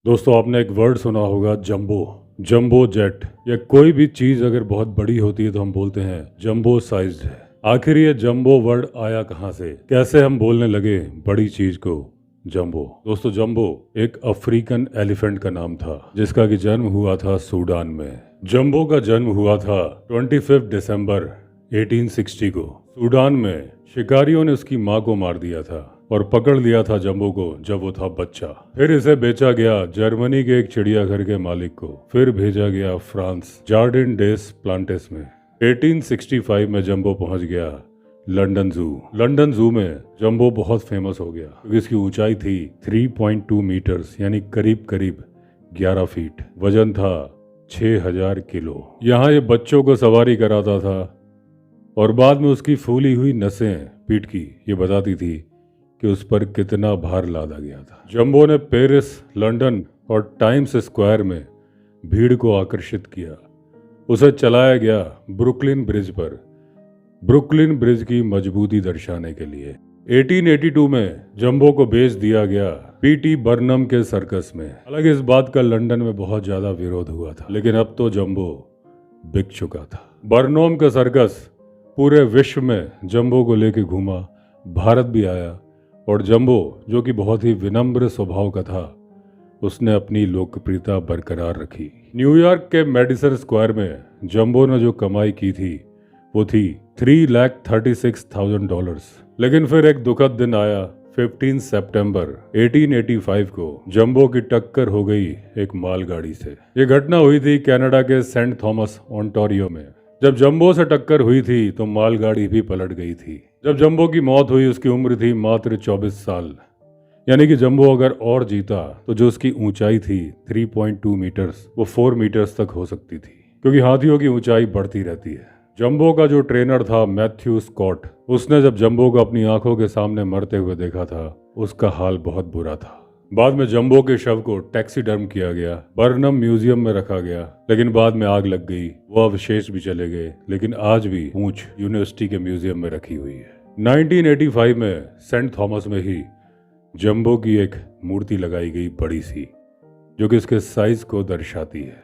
दोस्तों आपने एक वर्ड सुना होगा जंबो। जंबो जेट या कोई भी चीज अगर बहुत बड़ी होती है तो हम बोलते हैं जंबो साइज्ड है। आखिर ये जंबो वर्ड आया कहाँ से, कैसे हम बोलने लगे बड़ी चीज को जंबो। दोस्तों जंबो एक अफ्रीकन एलिफेंट का नाम था जिसका कि जन्म हुआ था सूडान में। जंबो का जन्म हुआ था 25 दिसंबर 1860 को। सूडान में शिकारियों ने उसकी मां को मार दिया था और पकड़ लिया था जंबो को जब वो था बच्चा। फिर इसे बेचा गया जर्मनी के एक चिड़ियाघर के मालिक को। फिर भेजा गया फ्रांस जार्डिन डेस प्लांटेस में। 1865 में जंबो पहुंच गया लंदन जू। लंदन जू में जंबो बहुत फेमस हो गया क्योंकि इसकी ऊंचाई थी 3.2 मीटर्स यानी करीब करीब 11 फीट। वजन था 6000 किलो। यहाँ ये बच्चों को सवारी कराता था और बाद में उसकी फूली हुई नसें पीठ की ये बताती थी कि उस पर कितना भार लादा गया था। जंबो ने पेरिस, लंदन और टाइम्स स्क्वायर में भीड़ को आकर्षित किया। उसे चलाया गया ब्रुकलिन ब्रिज पर, ब्रुकलिन ब्रिज की मजबूती दर्शाने के लिए। 1882 में जंबो को बेच दिया गया पीटी बर्नम के सर्कस में। हालांकि इस बात का लंदन में बहुत ज्यादा विरोध हुआ था, लेकिन अब तो जंबो बिक चुका था। बर्नम का सर्कस पूरे विश्व में जंबो को लेके घूमा, भारत भी आया और जंबो जो कि बहुत ही विनम्र स्वभाव का था उसने अपनी लोकप्रियता बरकरार रखी। न्यूयॉर्क के मेडिसन स्क्वायर में जंबो ने जो कमाई की थी वो थी $336,000। लेकिन फिर एक दुखद दिन आया। 15 सितंबर 1885 को जंबो की टक्कर हो गई एक मालगाड़ी से। ये घटना हुई थी कनाडा के सेंट थॉमस ओंटारियो में। जब जंबो से टक्कर हुई थी तो मालगाड़ी भी पलट गई थी। जब जंबो की मौत हुई उसकी उम्र थी मात्र 24 साल। यानी कि जंबो अगर और जीता तो जो उसकी ऊंचाई थी 3.2 मीटर्स वो 4 मीटर्स तक हो सकती थी, क्योंकि हाथियों की ऊंचाई बढ़ती रहती है। जंबो का जो ट्रेनर था मैथ्यू स्कॉट, उसने जब जंबो को अपनी आंखों के सामने मरते हुए देखा था उसका हाल बहुत बुरा था। बाद में जंबो के शव को टैक्सीडर्म किया गया, बर्नम म्यूजियम में रखा गया, लेकिन बाद में आग लग गई, वो अवशेष भी चले गए, लेकिन आज भी पूंछ यूनिवर्सिटी के म्यूजियम में रखी हुई है। 1985 में सेंट थॉमस में ही जंबो की एक मूर्ति लगाई गई बड़ी सी, जो कि इसके साइज को दर्शाती है।